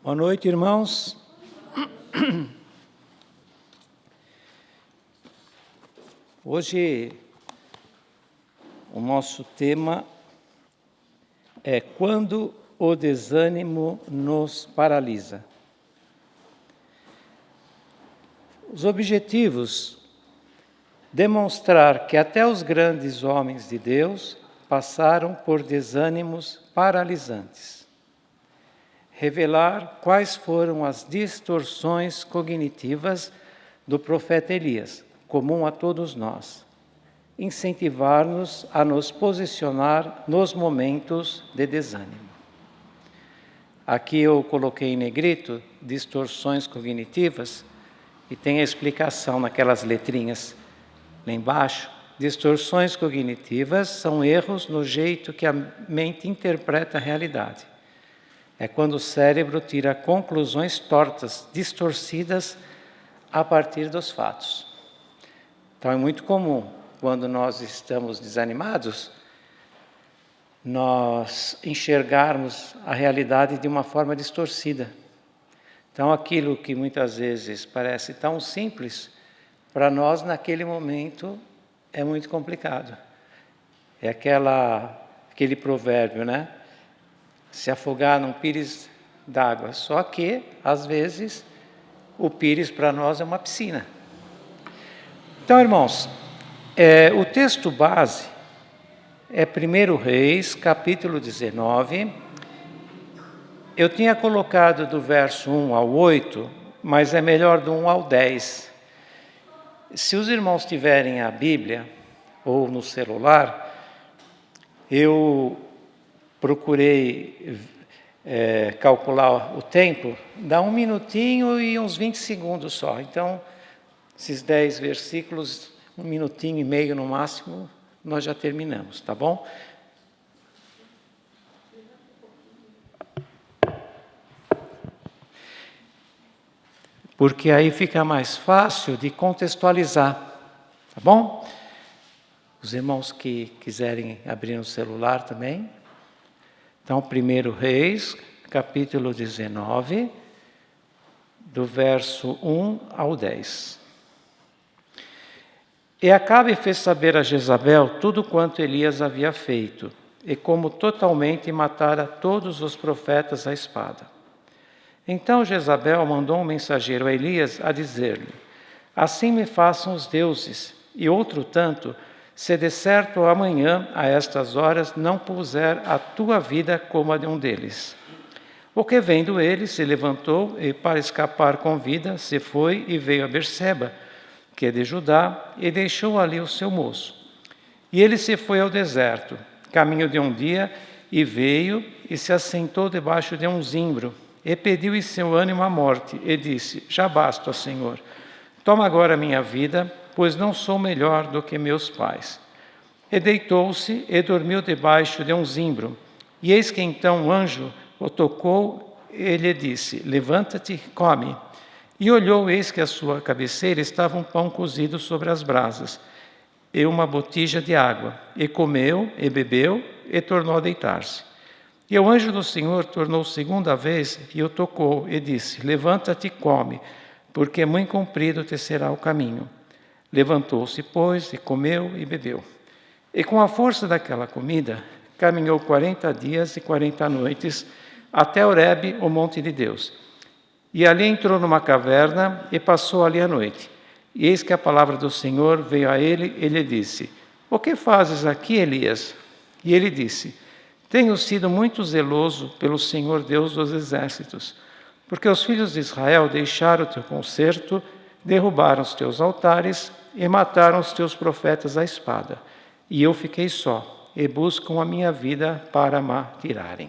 Boa noite, irmãos. Hoje o nosso tema é quando o desânimo nos paralisa. Os objetivos: demonstrar que até os grandes homens de Deus passaram por desânimos paralisantes. Revelar quais foram as distorções cognitivas do profeta Elias, comum a todos nós. Incentivar-nos a nos posicionar nos momentos de desânimo. Aqui eu coloquei em negrito distorções cognitivas e tem a explicação naquelas letrinhas lá embaixo. Distorções cognitivas são erros no jeito que a mente interpreta a realidade. É quando o cérebro tira conclusões tortas, distorcidas a partir dos fatos. Então é muito comum, quando nós estamos desanimados, nós enxergarmos a realidade de uma forma distorcida. Então aquilo que muitas vezes parece tão simples, para nós naquele momento é muito complicado. É aquele provérbio, né? Se afogar num pires d'água. Só que, às vezes, o pires para nós é uma piscina. Então, irmãos, o texto base é 1 Reis, capítulo 19. Eu tinha colocado do verso 1 ao 8, mas é melhor do 1 ao 10. Se os irmãos tiverem a Bíblia ou no celular, eu procurei calcular o tempo, dá 1 minutinho e uns 20 segundos só. Então, esses 10 versículos, 1 minutinho e meio no máximo, nós já terminamos, tá bom? Porque aí fica mais fácil de contextualizar, tá bom? Os irmãos que quiserem abrir no celular também. Então, 1 Reis, capítulo 19, do verso 1 ao 10. E Acabe fez saber a Jezabel tudo quanto Elias havia feito, e como totalmente matara todos os profetas à espada. Então Jezabel mandou um mensageiro a Elias a dizer-lhe: assim me façam os deuses, e outro tanto, se de certo amanhã, a estas horas, não puser a tua vida como a de um deles. O que vendo ele, se levantou e, para escapar com vida, se foi e veio a Berseba, que é de Judá, e deixou ali o seu moço. E ele se foi ao deserto, caminho de um dia, e veio e se assentou debaixo de um zimbro, e pediu em seu ânimo a morte, e disse: já basta, ó Senhor, toma agora a minha vida, pois não sou melhor do que meus pais. E deitou-se e dormiu debaixo de um zimbro. E eis que então um anjo o tocou e lhe disse: levanta-te, come. E olhou, eis que à sua cabeceira estava um pão cozido sobre as brasas, e uma botija de água. E comeu, e bebeu, e tornou a deitar-se. E o anjo do Senhor tornou segunda vez, e o tocou, e disse: levanta-te e come, porque muito comprido te será o caminho. Levantou-se, pois, e comeu e bebeu. E com a força daquela comida, caminhou 40 dias e 40 noites, até Horebe, o monte de Deus. E ali entrou numa caverna e passou ali a noite. E eis que a palavra do Senhor veio a ele e lhe disse: o que fazes aqui, Elias? E ele disse: tenho sido muito zeloso pelo Senhor Deus dos exércitos, porque os filhos de Israel deixaram o teu concerto, derrubaram os teus altares e mataram os teus profetas à espada. E eu fiquei só, e buscam a minha vida para me tirarem.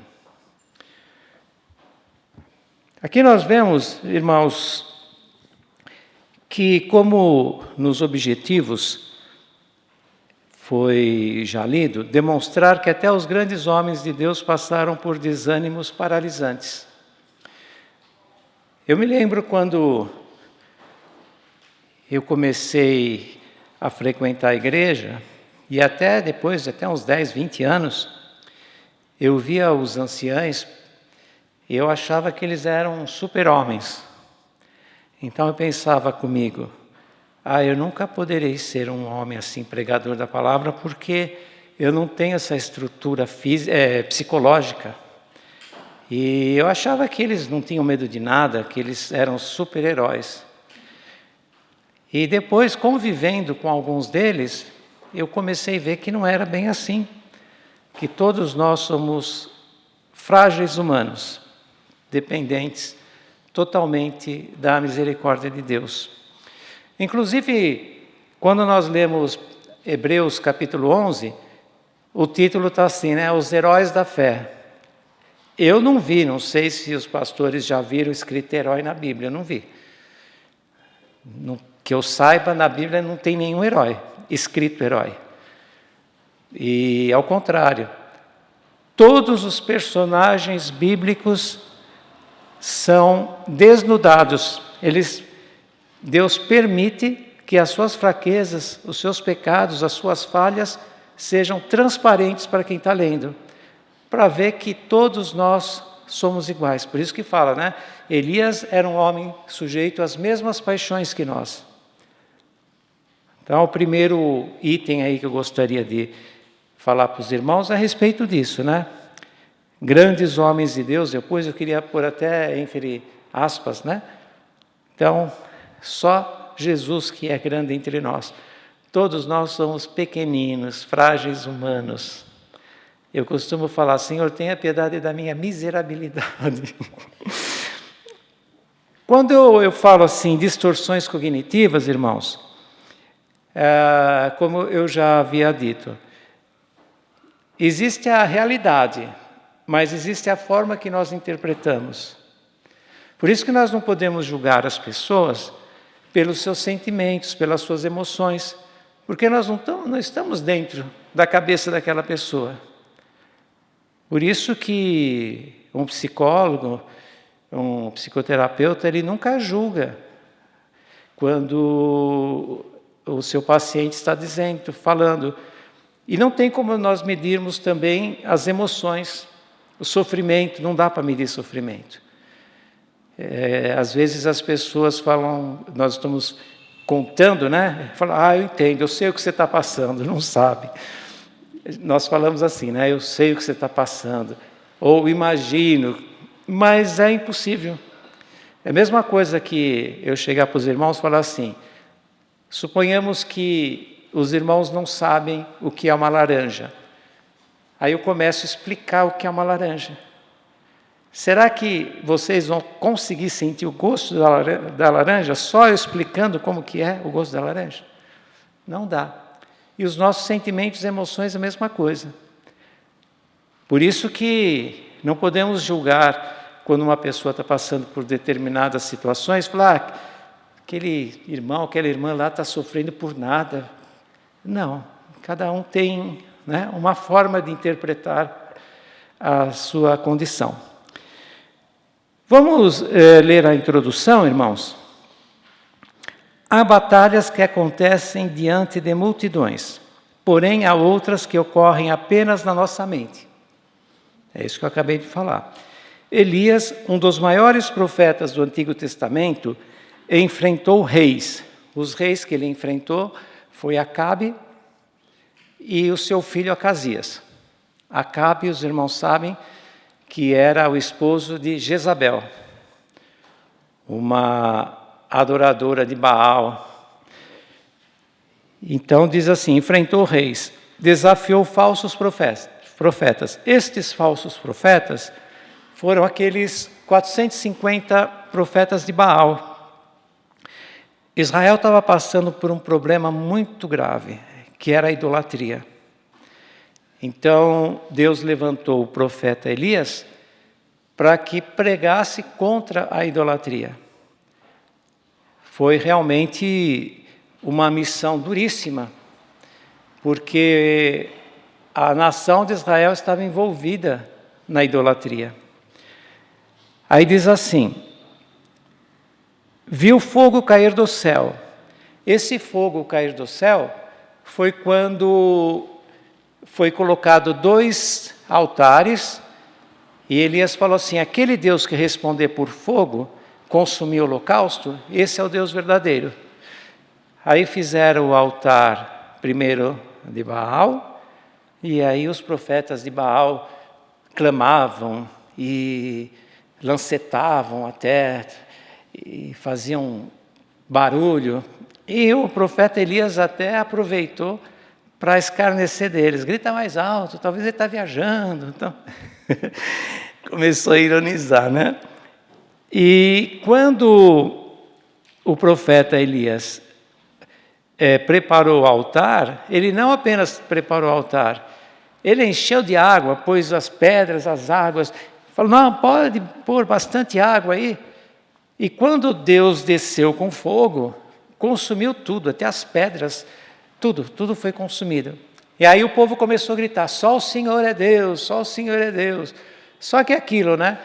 Aqui nós vemos, irmãos, que como nos objetivos foi já lido, demonstrar que até os grandes homens de Deus passaram por desânimos paralisantes. Eu me lembro quando eu comecei a frequentar a igreja, e até depois, até uns 10, 20 anos, eu via os anciãos E eu achava que eles eram super-homens. Então eu pensava comigo, eu nunca poderei ser um homem assim, pregador da palavra, porque eu não tenho essa estrutura psicológica. E eu achava que eles não tinham medo de nada, que eles eram super-heróis. E depois, convivendo com alguns deles, eu comecei a ver que não era bem assim, que todos nós somos frágeis humanos, dependentes totalmente da misericórdia de Deus. Inclusive, quando nós lemos Hebreus capítulo 11, o título está assim, né? Os heróis da fé. Eu não vi, não sei se os pastores já viram escrito herói na Bíblia, eu não vi. Que eu saiba, na Bíblia não tem nenhum herói, escrito herói. E ao contrário, todos os personagens bíblicos são desnudados. Deus permite que as suas fraquezas, os seus pecados, as suas falhas sejam transparentes para quem está lendo, para ver que todos nós somos iguais. Por isso que fala, né? Elias era um homem sujeito às mesmas paixões que nós. Então, o primeiro item aí que eu gostaria de falar para os irmãos é a respeito disso, né? Grandes homens de Deus, depois eu queria pôr até entre aspas, né? Então, só Jesus que é grande entre nós. Todos nós somos pequeninos, frágeis humanos. Eu costumo falar, Senhor, tenha piedade da minha miserabilidade. Quando eu falo assim, distorções cognitivas, irmãos, como eu já havia dito, existe a realidade, mas existe a forma que nós interpretamos. Por isso que nós não podemos julgar as pessoas pelos seus sentimentos, pelas suas emoções, porque nós não estamos dentro da cabeça daquela pessoa. Por isso que um psicólogo, um psicoterapeuta, ele nunca julga quando o seu paciente está falando. E não tem como nós medirmos também as emoções, o sofrimento, não dá para medir sofrimento. Às vezes as pessoas falam, nós estamos contando, né? Falam, eu entendo, eu sei o que você está passando, não sabe. Nós falamos assim, né? Eu sei o que você está passando, ou imagino, mas é impossível. É a mesma coisa que eu chegar para os irmãos e falar assim, suponhamos que os irmãos não sabem o que é uma laranja. Aí eu começo a explicar o que é uma laranja. Será que vocês vão conseguir sentir o gosto da laranja só eu explicando como que é o gosto da laranja? Não dá. E os nossos sentimentos e emoções é a mesma coisa. Por isso que não podemos julgar quando uma pessoa está passando por determinadas situações, falar, aquele irmão, aquela irmã lá está sofrendo por nada. Não, cada um tem, né, uma forma de interpretar a sua condição. Vamos ler a introdução, irmãos? Há batalhas que acontecem diante de multidões, porém há outras que ocorrem apenas na nossa mente. É isso que eu acabei de falar. Elias, um dos maiores profetas do Antigo Testamento, enfrentou reis. Os reis que ele enfrentou foi Acabe e o seu filho Acasias. Acabe, os irmãos sabem, que era o esposo de Jezabel, uma adoradora de Baal. Então diz assim, enfrentou reis, desafiou falsos profetas. Estes falsos profetas foram aqueles 450 profetas de Baal. Israel estava passando por um problema muito grave, que era a idolatria. Então, Deus levantou o profeta Elias para que pregasse contra a idolatria. Foi realmente uma missão duríssima, porque a nação de Israel estava envolvida na idolatria. Aí diz assim, viu fogo cair do céu. Esse fogo cair do céu foi quando foi colocado 2 altares E Elias falou assim: aquele Deus que responder por fogo, consumir o holocausto, esse é o Deus verdadeiro. Aí fizeram o altar primeiro de Baal, e aí os profetas de Baal clamavam e lancetavam até, e faziam barulho. E o profeta Elias até aproveitou para escarnecer deles. Grita mais alto, talvez ele está viajando. Então, começou a ironizar, né? E quando o profeta Elias preparou o altar, ele não apenas preparou o altar, ele encheu de água, pôs as pedras, as águas, falou: não, pode pôr bastante água aí. E quando Deus desceu com fogo, consumiu tudo, até as pedras, tudo foi consumido. E aí o povo começou a gritar: só o Senhor é Deus, só o Senhor é Deus. Só que aquilo, né?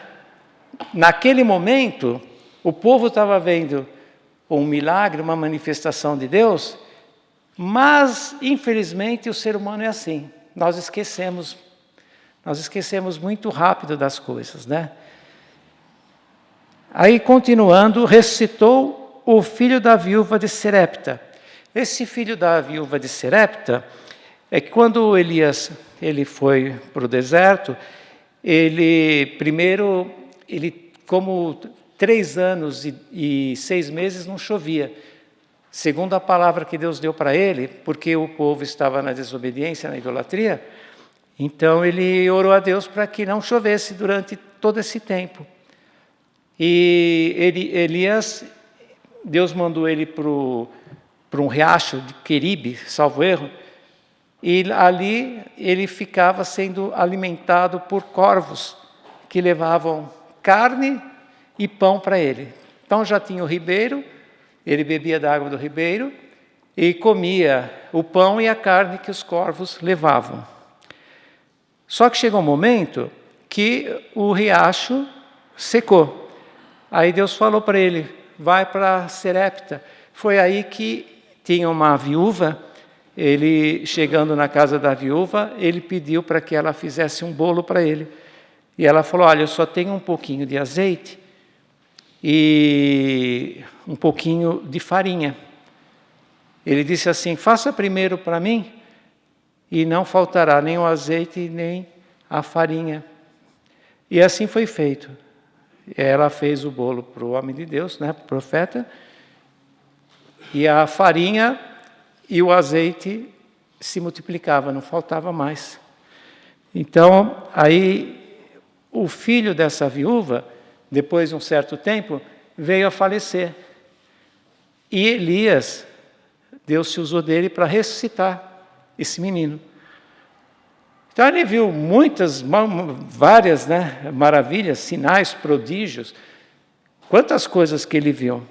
Naquele momento, o povo estava vendo um milagre, uma manifestação de Deus, mas, infelizmente, o ser humano é assim. Nós esquecemos muito rápido das coisas, né? Aí, continuando, ressuscitou o filho da viúva de Serepta. Esse filho da viúva de Serepta é que quando Elias ele foi para o deserto, como 3 anos e 6 meses não chovia, segundo a palavra que Deus deu para ele, porque o povo estava na desobediência, na idolatria, então ele orou a Deus para que não chovesse durante todo esse tempo. E Elias, Deus mandou ele para um riacho de Queribe, salvo erro, e ali ele ficava sendo alimentado por corvos que levavam carne e pão para ele. Então já tinha o ribeiro, ele bebia da água do ribeiro e comia o pão e a carne que os corvos levavam. Só que chegou um momento que o riacho secou. Aí Deus falou para ele: vai para Serepta. Foi aí que tinha uma viúva. Ele, chegando na casa da viúva, ele pediu para que ela fizesse um bolo para ele. E ela falou: olha, eu só tenho um pouquinho de azeite e um pouquinho de farinha. Ele disse assim: faça primeiro para mim e não faltará nem o azeite nem a farinha. E assim foi feito. Ela fez o bolo para o homem de Deus, né, para o profeta, e a farinha e o azeite se multiplicava, não faltava mais. Então, aí, o filho dessa viúva, depois de um certo tempo, veio a falecer. E Elias, Deus se usou dele para ressuscitar esse menino. Então, ele viu várias, né, maravilhas, sinais, prodígios, quantas coisas que ele viu.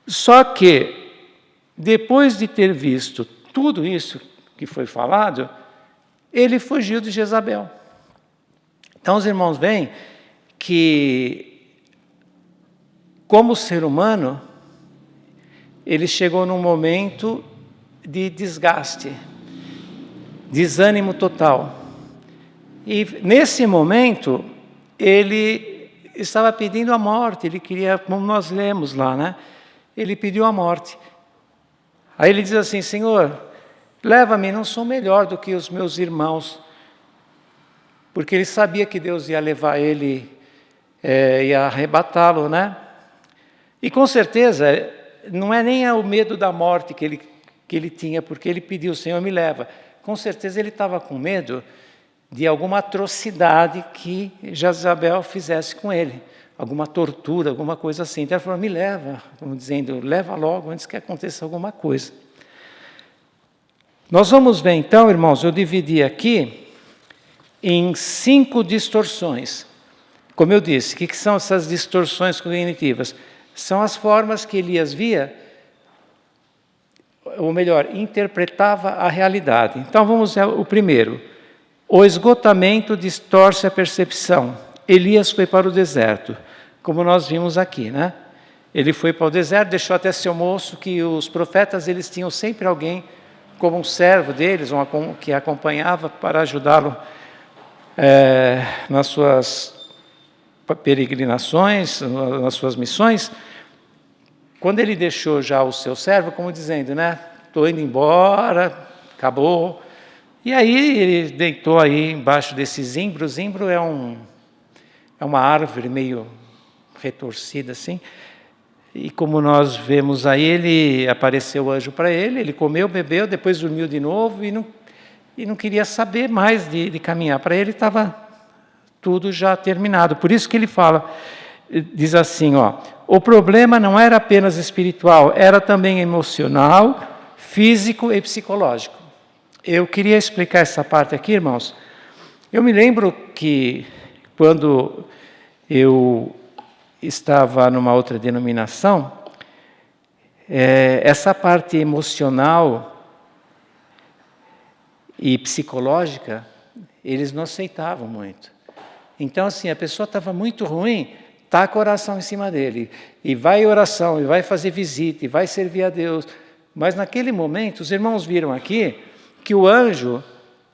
Só que, depois de ter visto tudo isso que foi falado, ele fugiu de Jezabel. Então, os irmãos veem que, como ser humano, ele chegou num momento de desgaste, desânimo total. E, nesse momento, ele estava pedindo a morte, ele queria, como nós lemos lá, né? Ele pediu a morte. Aí ele diz assim: Senhor, leva-me, não sou melhor do que os meus irmãos. Porque ele sabia que Deus ia levar ele, ia arrebatá-lo, né? E com certeza, não é nem o medo da morte que ele tinha, porque ele pediu: Senhor, me leva. Com certeza ele estava com medo de alguma atrocidade que Jezabel fizesse com ele. Alguma tortura, alguma coisa assim. Então ele falou: me leva, como dizendo, leva logo antes que aconteça alguma coisa. Nós vamos ver então, irmãos, eu dividi aqui em 5 distorções. Como eu disse, o que são essas distorções cognitivas? São as formas que Elias via, ou melhor, interpretava a realidade. Então vamos ver o primeiro. O esgotamento distorce a percepção. Elias foi para o deserto, como nós vimos aqui, né? Ele foi para o deserto, deixou até seu moço, que os profetas eles tinham sempre alguém como um servo deles, que acompanhava para ajudá-lo nas suas peregrinações, nas suas missões, quando ele deixou já o seu servo, como dizendo, né, estou indo embora, acabou. E aí ele deitou aí embaixo desse zimbro. O zimbro é uma árvore meio retorcida assim. E como nós vemos aí, apareceu o anjo para ele, ele comeu, bebeu, depois dormiu de novo e não queria saber mais de caminhar. Para ele estava tudo já terminado. Por isso que ele fala, diz assim, ó, o problema não era apenas espiritual, era também emocional, físico e psicológico. Eu queria explicar essa parte aqui, irmãos. Eu me lembro que quando eu estava numa outra denominação, essa parte emocional e psicológica, eles não aceitavam muito. Então, assim, a pessoa estava muito ruim, taca a oração em cima dele, e vai em oração, e vai fazer visita, e vai servir a Deus. Mas naquele momento, os irmãos viram aqui que o anjo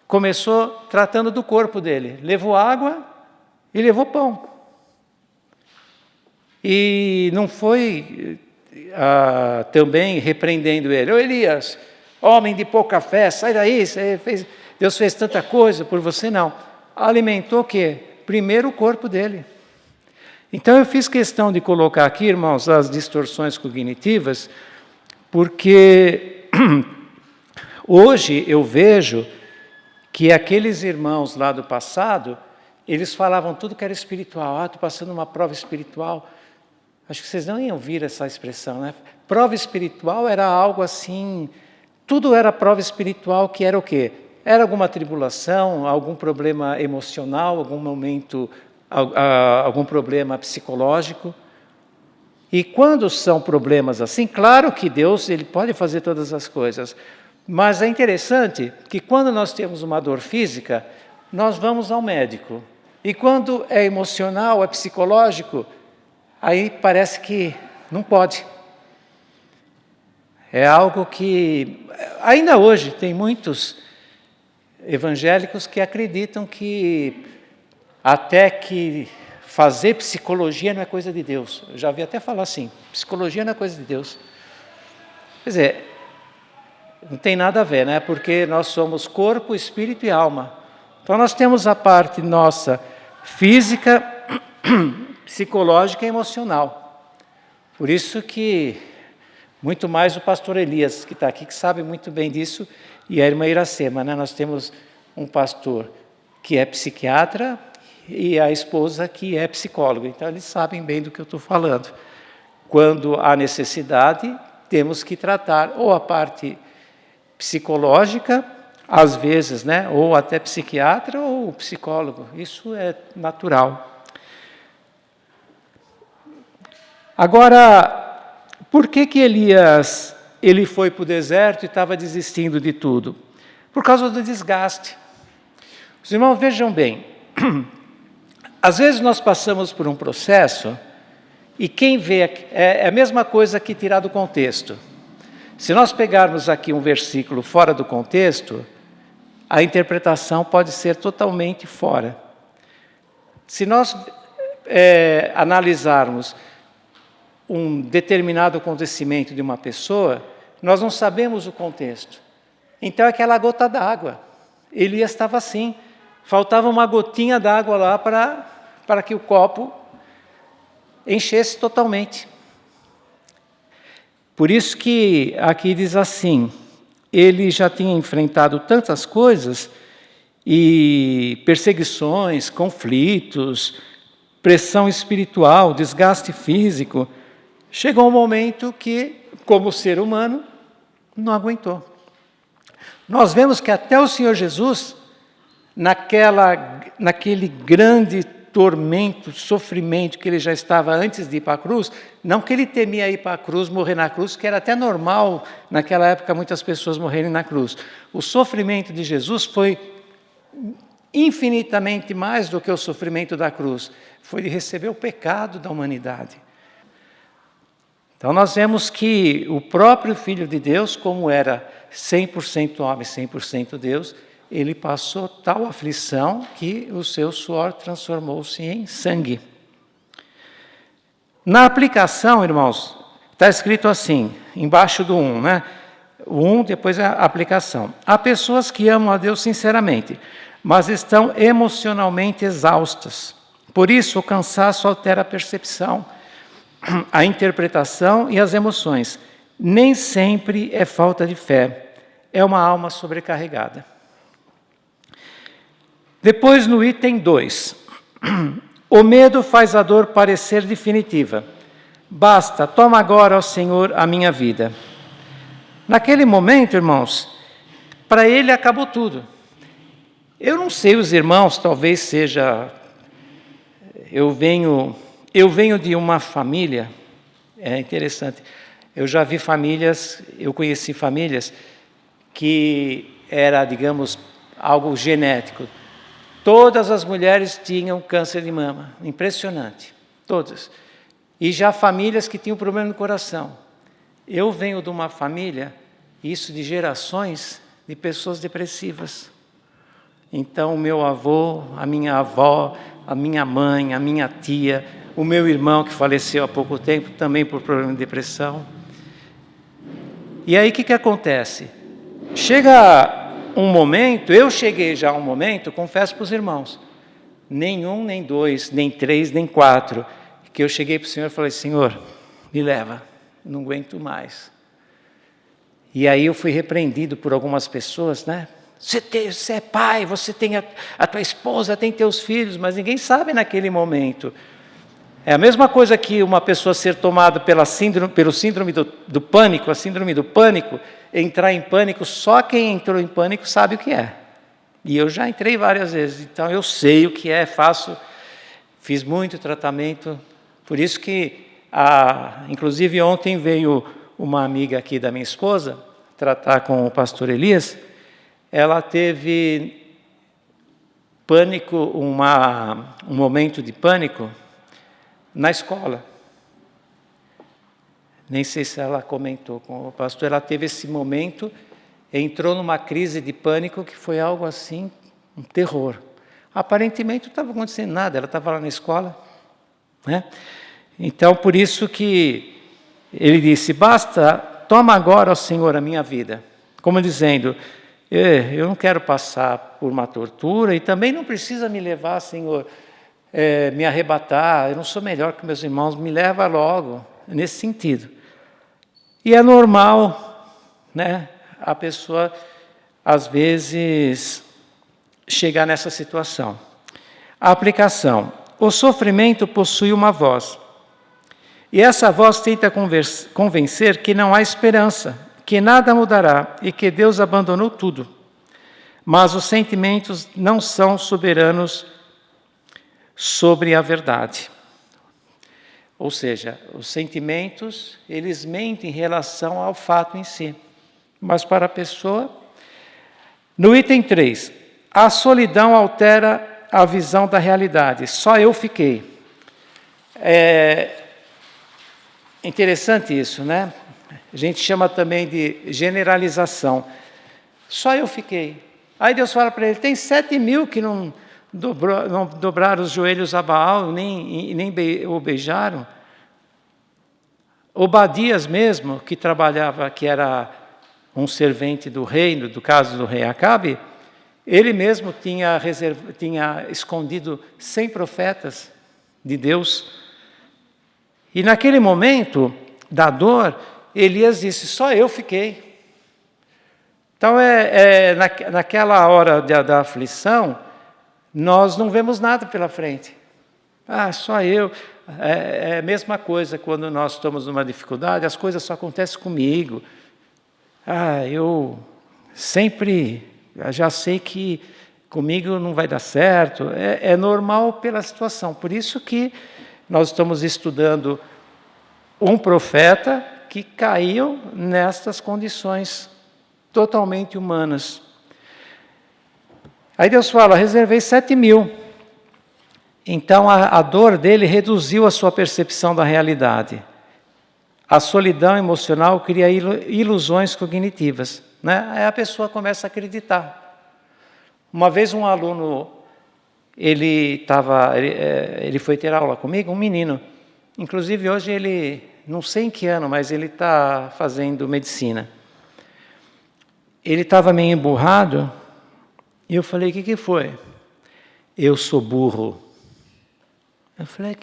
começou tratando do corpo dele, levou água e levou pão. E não foi também repreendendo ele. Ô Elias, homem de pouca fé, sai daí, Deus fez tanta coisa por você, não. Alimentou o quê? Primeiro o corpo dele. Então eu fiz questão de colocar aqui, irmãos, as distorções cognitivas, porque hoje eu vejo que aqueles irmãos lá do passado, eles falavam tudo que era espiritual. Estou passando uma prova espiritual. Acho que vocês não iam ouvir essa expressão, né? Prova espiritual era algo assim, tudo era prova espiritual, que era o quê? Era alguma tribulação, algum problema emocional, algum momento, algum problema psicológico. E quando são problemas assim, claro que Deus ele pode fazer todas as coisas, mas é interessante que quando nós temos uma dor física, nós vamos ao médico. E quando é emocional, é psicológico, aí parece que não pode. É algo que, ainda hoje, tem muitos evangélicos que acreditam que até que fazer psicologia não é coisa de Deus. Eu já ouvi até falar assim, psicologia não é coisa de Deus. Quer dizer, não tem nada a ver, né? Porque nós somos corpo, espírito e alma. Então nós temos a parte nossa física, psicológica e emocional. Por isso que, muito mais o pastor Elias, que está aqui, que sabe muito bem disso, e a irmã Iracema, né? Nós temos um pastor que é psiquiatra e a esposa que é psicóloga. Então, eles sabem bem do que eu estou falando. Quando há necessidade, temos que tratar ou a parte psicológica, às vezes, né? Ou até psiquiatra ou psicólogo. Isso é natural. Agora, por que Elias ele foi para o deserto e estava desistindo de tudo? Por causa do desgaste. Os irmãos, vejam bem, às vezes nós passamos por um processo e quem vê é a mesma coisa que tirar do contexto. Se nós pegarmos aqui um versículo fora do contexto, a interpretação pode ser totalmente fora. Se nós analisarmos um determinado acontecimento de uma pessoa, nós não sabemos o contexto. Então é aquela gota d'água. Elias estava assim, faltava uma gotinha d'água lá para que o copo enchesse totalmente. Por isso que aqui diz assim, ele já tinha enfrentado tantas coisas, e perseguições, conflitos, pressão espiritual, desgaste físico. Chegou um momento que, como ser humano, não aguentou. Nós vemos que até o Senhor Jesus, naquele grande tormento, sofrimento que ele já estava antes de ir para a cruz, não que ele temia ir para a cruz, morrer na cruz, que era até normal, naquela época, muitas pessoas morrerem na cruz. O sofrimento de Jesus foi infinitamente mais do que o sofrimento da cruz. Foi de receber o pecado da humanidade. Então nós vemos que o próprio Filho de Deus, como era 100% homem, 100% Deus, ele passou tal aflição que o seu suor transformou-se em sangue. Na aplicação, irmãos, está escrito assim, embaixo do 1, né? O 1, depois a aplicação. Há pessoas que amam a Deus sinceramente, mas estão emocionalmente exaustas. Por isso, o cansaço altera a percepção, a interpretação e as emoções. Nem sempre é falta de fé, é uma alma sobrecarregada. Depois, no item 2, o medo faz a dor parecer definitiva. Basta, toma agora, ó Senhor, a minha vida. Naquele momento, irmãos, para ele acabou tudo. Eu não sei, os irmãos, talvez seja... Eu venho de uma família, é interessante, eu já vi famílias, eu conheci famílias que era, digamos, algo genético. Todas as mulheres tinham câncer de mama, impressionante, todas. E já famílias que tinham problema no coração. Eu venho de uma família, isso de gerações, de pessoas depressivas. Então, o meu avô, a minha avó, a minha mãe, a minha tia, o meu irmão que faleceu há pouco tempo, também por problema de depressão. E aí o que acontece? Chega um momento, eu cheguei já a um momento, confesso para os irmãos, nem 1, nem 2, nem 3, nem 4, que eu cheguei para o Senhor e falei, Senhor, me leva, não aguento mais. E aí eu fui repreendido por algumas pessoas, né? Você é pai, você tem a tua esposa, tem teus filhos, mas ninguém sabe naquele momento. É a mesma coisa que uma pessoa ser tomada pelo síndrome do pânico, a síndrome do pânico, entrar em pânico, só quem entrou em pânico sabe o que é. E eu já entrei várias vezes, então eu sei o que é, fiz muito tratamento, por isso que, inclusive ontem veio uma amiga aqui da minha esposa, tratar com o pastor Elias. Ela teve pânico, um momento de pânico na escola. Nem sei se ela comentou com o pastor, ela teve esse momento, entrou numa crise de pânico que foi algo assim, um terror. Aparentemente não estava acontecendo nada, ela estava lá na escola, né? Então, por isso que ele disse, basta, toma agora, ó Senhor, a minha vida. Como dizendo, eu não quero passar por uma tortura e também não precisa me levar, Senhor, me arrebatar, eu não sou melhor que meus irmãos, me leva logo, nesse sentido. E é normal, né, a pessoa, às vezes, chegar nessa situação. A aplicação. O sofrimento possui uma voz. E essa voz tenta convencer que não há esperança, que nada mudará e que Deus abandonou tudo. Mas os sentimentos não são soberanos sobre a verdade. Ou seja, os sentimentos, eles mentem em relação ao fato em si. Mas para a pessoa... No item 3, a solidão altera a visão da realidade. Só eu fiquei. Interessante isso, né? A gente chama também de generalização. Só eu fiquei. Aí Deus fala para ele, tem 7.000 que não dobraram os joelhos a Baal, nem o beijaram. Obadias mesmo, que trabalhava, que era um servente do reino, do caso do rei Acabe, ele mesmo tinha escondido 100 profetas de Deus. E naquele momento da dor, Elias disse, só eu fiquei. Então, naquela hora da aflição, nós não vemos nada pela frente. Só eu. É a mesma coisa quando nós estamos numa dificuldade, as coisas só acontecem comigo. Eu sempre já sei que comigo não vai dar certo. É normal pela situação. Por isso que nós estamos estudando um profeta que caiu nestas condições totalmente humanas. Aí Deus fala, reservei 7.000. Então a dor dele reduziu a sua percepção da realidade. A solidão emocional cria ilusões cognitivas, né? Aí a pessoa começa a acreditar. Uma vez um aluno, ele foi ter aula comigo, um menino, Inclusive hoje ele, não sei em que ano, mas ele está fazendo medicina. Ele estava meio emburrado e eu falei, o que foi? Eu sou burro. Eu falei,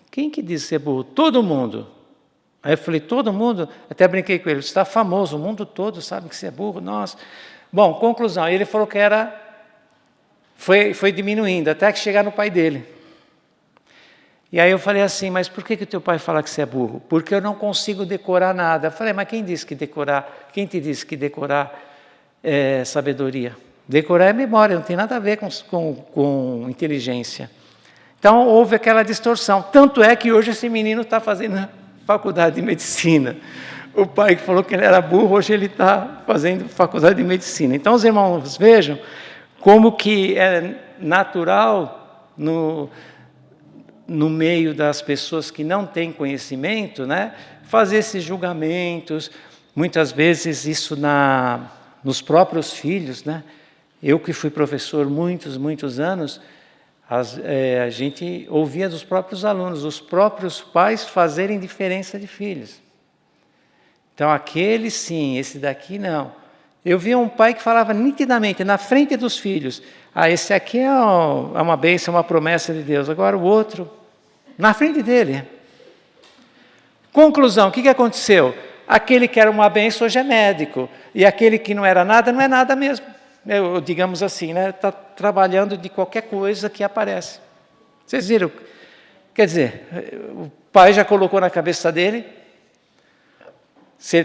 quem que disse ser burro? Todo mundo. Aí eu falei, todo mundo? Até brinquei com ele, você está famoso, o mundo todo sabe que você é burro, nossa. Bom, conclusão, ele falou que foi diminuindo, até que chegar no pai dele. E aí eu falei assim, mas por que o teu pai fala que você é burro? Porque eu não consigo decorar nada. Eu falei, mas quem te disse que decorar é sabedoria? Decorar é memória, não tem nada a ver com inteligência. Então houve aquela distorção. Tanto é que hoje esse menino está fazendo faculdade de medicina. O pai que falou que ele era burro, hoje ele está fazendo faculdade de medicina. Então os irmãos vejam como que é natural no meio das pessoas que não têm conhecimento, né, fazer esses julgamentos, muitas vezes isso nos próprios filhos, né? Eu que fui professor muitos anos, a gente ouvia dos próprios alunos, os próprios pais fazerem diferença de filhos. Então aquele sim, esse daqui não. Eu via um pai que falava nitidamente, na frente dos filhos, esse aqui é uma bênção, uma promessa de Deus, agora o outro, na frente dele. Conclusão, o que aconteceu? Aquele que era uma bênção hoje é médico, e aquele que não era nada, não é nada mesmo. Digamos assim, né? Está trabalhando de qualquer coisa que aparece. Vocês viram? Quer dizer, o pai já colocou na cabeça dele,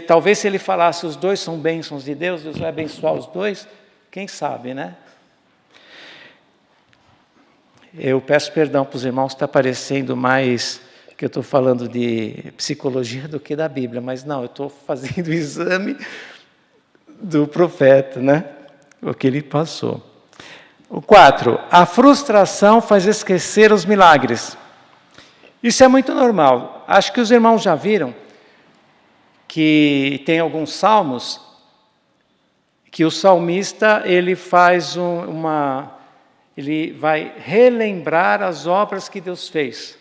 talvez se ele falasse os dois são bênçãos de Deus, Deus vai abençoar os dois, quem sabe, né? Eu peço perdão para os irmãos, está parecendo mais que eu estou falando de psicologia do que da Bíblia, mas não, eu estou fazendo o exame do profeta, né? O que ele passou. O 4, a frustração faz esquecer os milagres. Isso é muito normal. Acho que os irmãos já viram que tem alguns salmos que o salmista ele faz ele vai relembrar as obras que Deus fez.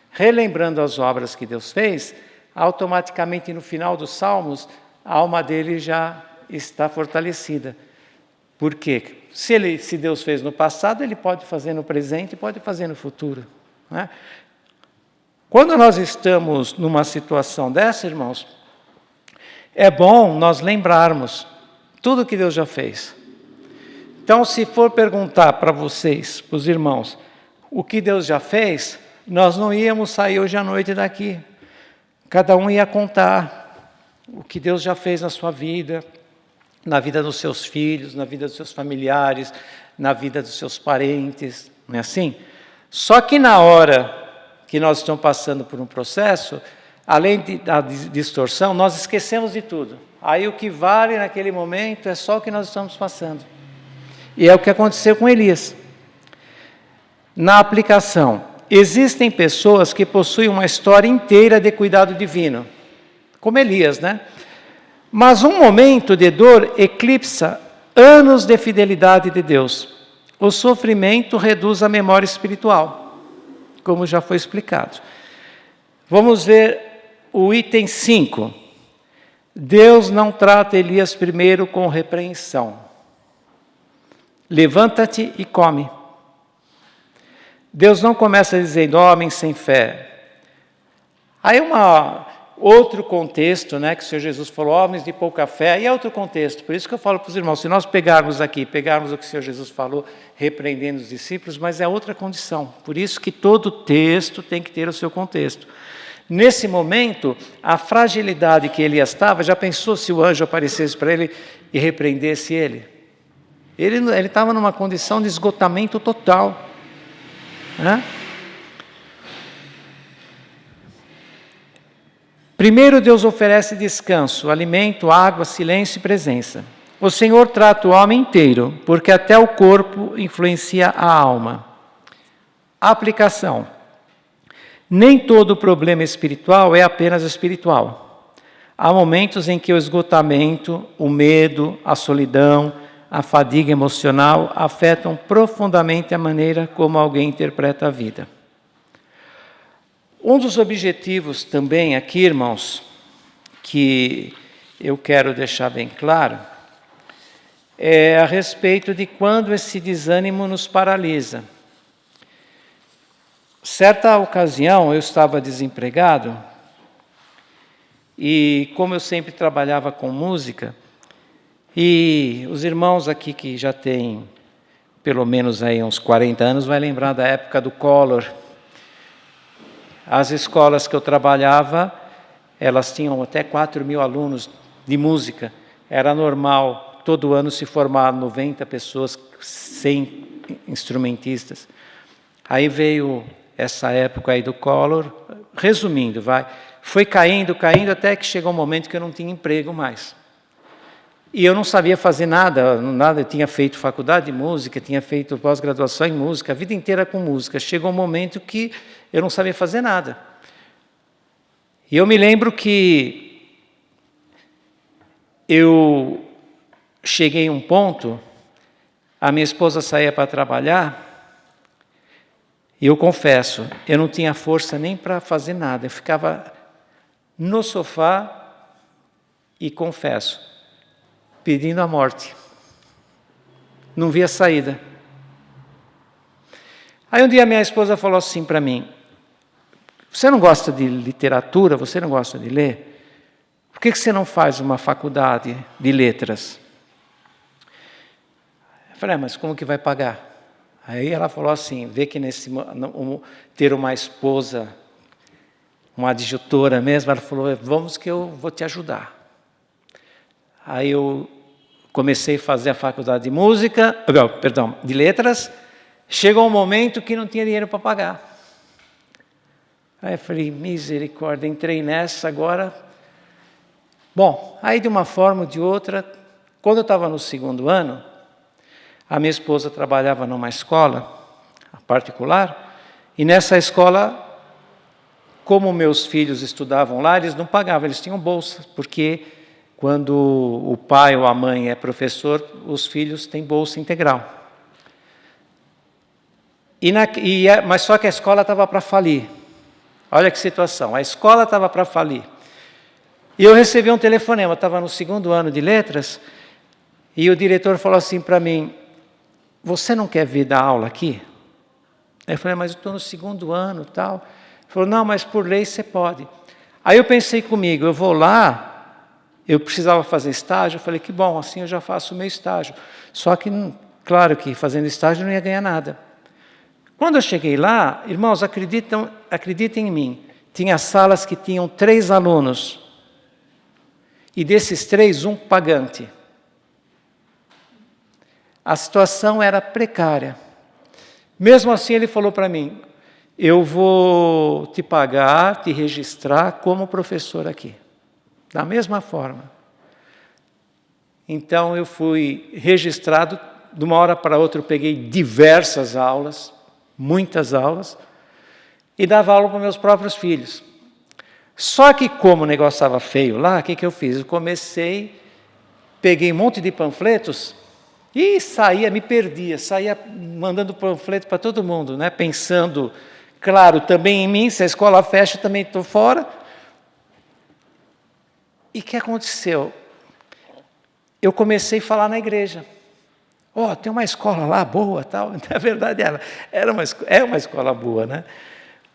Relembrando as obras que Deus fez, automaticamente no final dos salmos, a alma dele já está fortalecida. Por quê? Se Deus fez no passado, Ele pode fazer no presente e pode fazer no futuro, né? Quando nós estamos numa situação dessa, irmãos, é bom nós lembrarmos tudo que Deus já fez. Então, se for perguntar para vocês, para os irmãos, o que Deus já fez, nós não íamos sair hoje à noite daqui. Cada um ia contar o que Deus já fez na sua vida, na vida dos seus filhos, na vida dos seus familiares, na vida dos seus parentes, não é assim? Só que na hora que nós estamos passando por um processo, além da distorção, nós esquecemos de tudo. Aí o que vale naquele momento é só o que nós estamos passando. E é o que aconteceu com Elias. Na aplicação, existem pessoas que possuem uma história inteira de cuidado divino, como Elias, né? Mas um momento de dor eclipsa anos de fidelidade de Deus. O sofrimento reduz a memória espiritual, como já foi explicado. Vamos ver o item 5. Deus não trata Elias primeiro com repreensão. Levanta-te e come. Deus não começa dizendo, homem sem fé. Aí outro contexto, né, que o Senhor Jesus falou, homens de pouca fé, aí é outro contexto. Por isso que eu falo para os irmãos, se nós pegarmos o que o Senhor Jesus falou, repreendendo os discípulos, mas é outra condição. Por isso que todo texto tem que ter o seu contexto. Nesse momento, a fragilidade que Elias estava, já pensou se o anjo aparecesse para ele e repreendesse ele? Ele estava numa condição de esgotamento total, né? Primeiro Deus oferece descanso, alimento, água, silêncio e presença. O Senhor trata o homem inteiro, porque até o corpo influencia a alma. Aplicação. Nem todo problema espiritual é apenas espiritual. Há momentos em que o esgotamento, o medo, a solidão, a fadiga emocional afetam profundamente a maneira como alguém interpreta a vida. Um dos objetivos também aqui, irmãos, que eu quero deixar bem claro, é a respeito de quando esse desânimo nos paralisa. Certa ocasião, eu estava desempregado, e como eu sempre trabalhava com música, e os irmãos aqui que já têm pelo menos aí uns 40 anos, vai lembrar da época do Collor. As escolas que eu trabalhava, elas tinham até 4.000 alunos de música. Era normal, todo ano se formar 90 pessoas, 100 instrumentistas. Aí veio essa época aí do Collor, resumindo, foi caindo, até que chegou um momento que eu não tinha emprego mais. E eu não sabia fazer nada, eu tinha feito faculdade de música, tinha feito pós-graduação em música, a vida inteira com música. Chegou um momento que eu não sabia fazer nada. E eu me lembro que eu cheguei a um ponto, a minha esposa saía para trabalhar, e eu confesso, eu não tinha força nem para fazer nada. Eu ficava no sofá e confesso, pedindo a morte. Não via saída. Aí um dia minha esposa falou assim para mim, você não gosta de literatura, você não gosta de ler? Por que você não faz uma faculdade de letras? Eu falei, mas como que vai pagar? Aí ela falou assim, vê que ter uma esposa, uma adjutora mesmo, ela falou, vamos que eu vou te ajudar. Aí eu comecei a fazer a faculdade de de letras, chegou um momento que não tinha dinheiro para pagar. Aí eu falei, misericórdia, entrei nessa agora. Bom, aí de uma forma ou de outra, quando eu estava no 2º ano, a minha esposa trabalhava numa escola particular, e nessa escola, como meus filhos estudavam lá, eles não pagavam, eles tinham bolsa, porque quando o pai ou a mãe é professor, os filhos têm bolsa integral. Mas só que a escola estava para falir. Olha que situação, a escola estava para falir. E eu recebi um telefonema, eu estava no 2º ano de letras, e o diretor falou assim para mim, você não quer vir dar aula aqui? Aí eu falei, mas eu estou no 2º ano e tal. Ele falou, não, mas por lei você pode. Aí eu pensei comigo, eu vou lá, eu precisava fazer estágio, eu falei, que bom, assim eu já faço o meu estágio. Só que, claro que fazendo estágio eu não ia ganhar nada. Quando eu cheguei lá, irmãos, acreditem em mim, tinha salas que tinham 3 alunos, e desses 3, um pagante. A situação era precária. Mesmo assim, ele falou para mim, eu vou te pagar, te registrar como professor aqui. Da mesma forma. Então, eu fui registrado, de uma hora para outra eu peguei diversas aulas, muitas aulas, e dava aula para meus próprios filhos. Só que como o negócio estava feio lá, o que eu fiz? Eu peguei um monte de panfletos e me perdia, saía mandando panfleto para todo mundo, né? Pensando, claro, também em mim, se a escola fecha, eu também estou fora. E o que aconteceu? Eu comecei a falar na igreja. Tem uma escola lá boa, tal. Na verdade, é uma escola boa, né?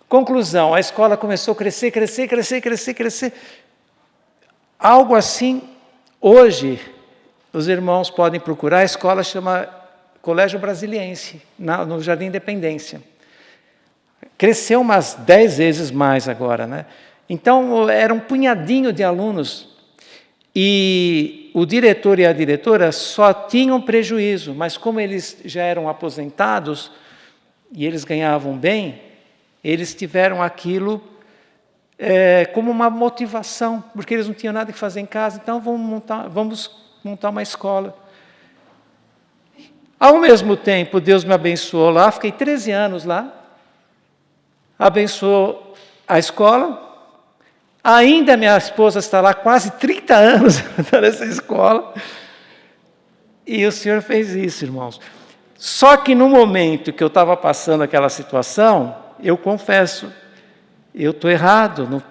Conclusão, a escola começou a crescer. Algo assim, hoje, os irmãos podem procurar, a escola chama Colégio Brasiliense, no Jardim Independência. Cresceu umas 10 vezes mais agora, né? Então, era um punhadinho de alunos, e o diretor e a diretora só tinham prejuízo, mas como eles já eram aposentados, e eles ganhavam bem, eles tiveram aquilo como uma motivação, porque eles não tinham nada que fazer em casa, então vamos montar uma escola. Ao mesmo tempo, Deus me abençoou lá, fiquei 13 anos lá, abençoou a escola, ainda minha esposa está lá quase 30 anos nessa escola, e o Senhor fez isso, irmãos. Só que no momento que eu estava passando aquela situação, eu confesso, eu estou errado,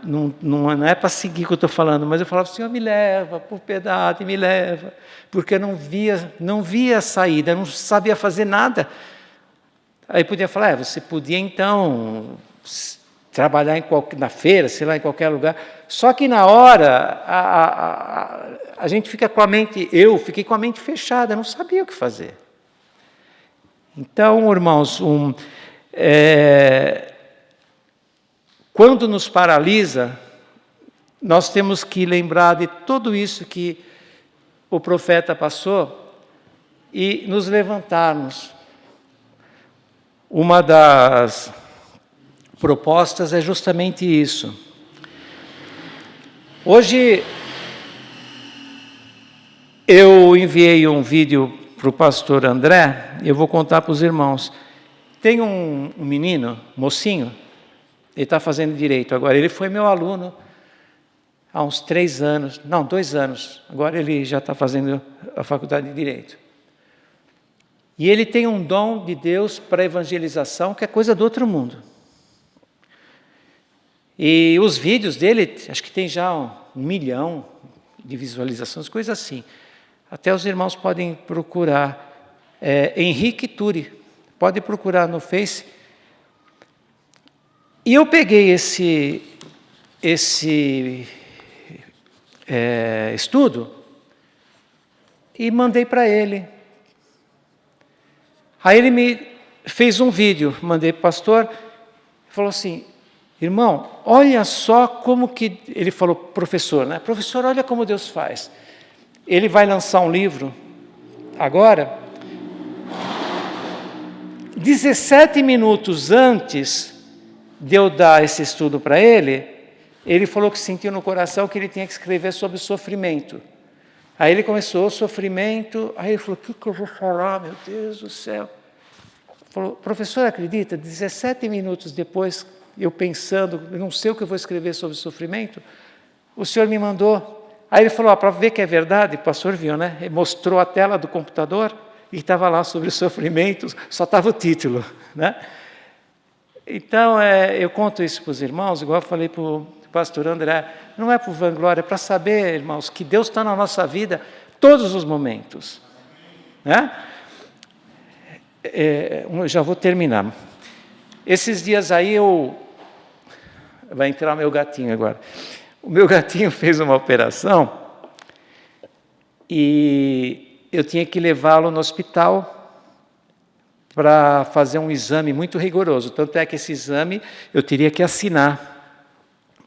não é para seguir o que eu estou falando, mas eu falava, Senhor, me leva por piedade, me leva, porque eu não via saída, não sabia fazer nada. Aí podia falar, você podia então trabalhar na feira, sei lá, em qualquer lugar. Só que na hora, a gente fica com a mente, eu fiquei com a mente fechada, não sabia o que fazer. Então, irmãos, quando nos paralisa, nós temos que lembrar de tudo isso que o profeta passou e nos levantarmos. Uma das propostas é justamente isso. Hoje, eu enviei um vídeo para o pastor André, e eu vou contar para os irmãos. Tem um menino, mocinho, ele está fazendo direito agora. Ele foi meu aluno há uns 2 anos. Agora ele já está fazendo a faculdade de Direito. E ele tem um dom de Deus para evangelização, que é coisa do outro mundo. E os vídeos dele, acho que tem já 1 milhão de visualizações, coisa assim. Até os irmãos podem procurar. Henrique Turi, pode procurar no Face. E eu peguei esse estudo e mandei para ele. Aí ele me fez um vídeo, mandei para o pastor, falou assim, irmão, olha só como que... Ele falou, professor, né? Professor, olha como Deus faz. Ele vai lançar um livro agora, 17 minutos antes de eu dar esse estudo para ele, ele falou que sentiu no coração que ele tinha que escrever sobre o sofrimento. Aí ele começou o sofrimento, aí ele falou, o que eu vou falar, meu Deus do céu? Falou, professor, acredita, 17 minutos depois, eu pensando, eu não sei o que eu vou escrever sobre o sofrimento, o senhor me mandou. Aí ele falou, para ver que é verdade, o pastor viu, né? Ele mostrou a tela do computador e estava lá sobre o sofrimento, só estava o título, né? Então, eu conto isso para os irmãos, igual eu falei para o pastor André, não é por vanglória, é para saber, irmãos, que Deus está na nossa vida todos os momentos. Né? Eu já vou terminar. Esses dias aí vai entrar o meu gatinho agora. O meu gatinho fez uma operação e eu tinha que levá-lo no hospital para fazer um exame muito rigoroso. Tanto é que esse exame eu teria que assinar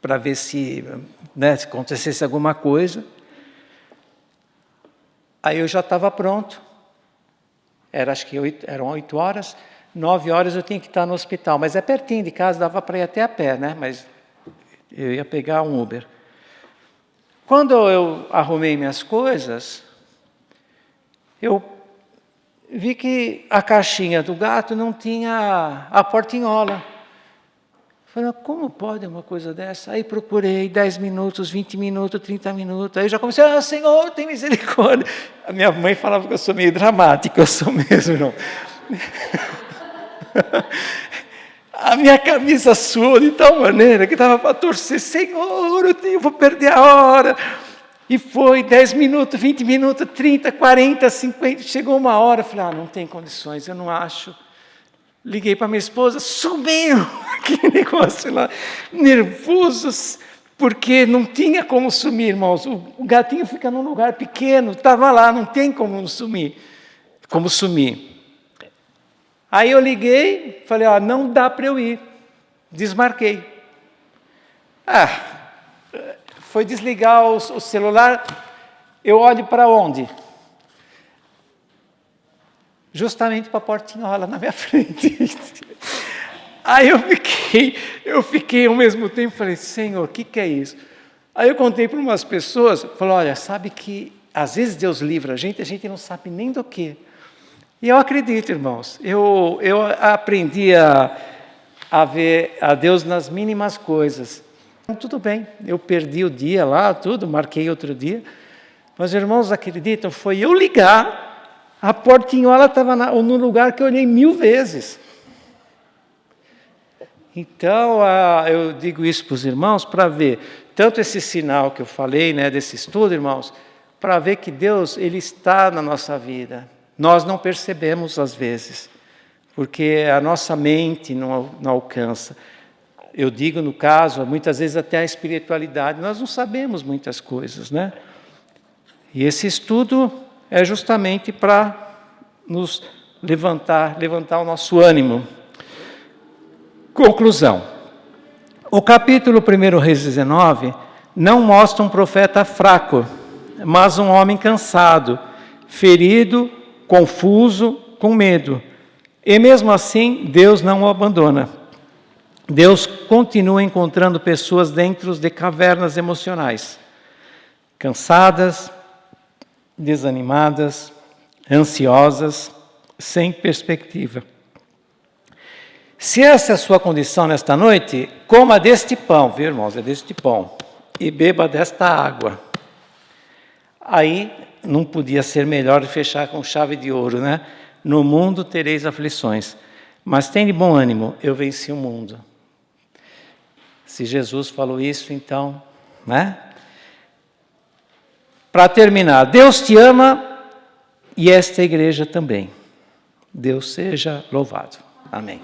para ver se acontecesse alguma coisa. Aí eu já estava pronto. Acho que eram 8 horas. 9 horas eu tinha que estar no hospital. Mas é pertinho de casa, dava para ir até a pé, né? Mas eu ia pegar um Uber. Quando eu arrumei minhas coisas, eu vi que a caixinha do gato não tinha a portinhola. Falei, como pode uma coisa dessa? Aí procurei 10 minutos, 20 minutos, 30 minutos. Aí eu já comecei, Senhor, tem misericórdia. A minha mãe falava que eu sou meio dramático, eu sou mesmo, não. A minha camisa suou de tal maneira que estava para torcer, Senhor, eu vou perder a hora. E foi 10 minutos, 20 minutos, 30, 40, 50, chegou uma hora, falei, não tem condições, eu não acho. Liguei para minha esposa, sumiu, que negócio lá, nervoso, porque não tinha como sumir, irmãos. O gatinho fica num lugar pequeno, estava lá, não tem como sumir. Aí eu liguei, falei, não dá para eu ir. Desmarquei. Foi desligar o celular, eu olho para onde? Justamente para a portinhola na minha frente. Aí eu fiquei ao mesmo tempo, falei, Senhor, o que é isso? Aí eu contei para umas pessoas, falei, olha, sabe que às vezes Deus livra a gente não sabe nem do que. E eu acredito, irmãos, eu aprendi a ver a Deus nas mínimas coisas. Tudo bem, eu perdi o dia lá, marquei outro dia, mas irmãos acreditam, foi eu ligar, a portinhola estava no lugar que eu olhei 1000 vezes. Então, eu digo isso para os irmãos para ver, tanto esse sinal que eu falei, né, desse estudo, irmãos, para ver que Deus, Ele está na nossa vida. Nós não percebemos às vezes, porque a nossa mente não alcança. Eu digo, no caso, muitas vezes até a espiritualidade, nós não sabemos muitas coisas, né? E esse estudo é justamente para nos levantar o nosso ânimo. Conclusão. O capítulo 1 Reis 19 não mostra um profeta fraco, mas um homem cansado, ferido, confuso, com medo. E mesmo assim, Deus não o abandona. Deus continua encontrando pessoas dentro de cavernas emocionais, cansadas, desanimadas, ansiosas, sem perspectiva. Se essa é a sua condição nesta noite, coma deste pão, viu, irmãos? É deste pão. E beba desta água. Aí não podia ser melhor de fechar com chave de ouro, né? No mundo tereis aflições, mas tem de bom ânimo, eu venci o mundo. Se Jesus falou isso, então, né? Para terminar, Deus te ama e esta igreja também. Deus seja louvado. Amém.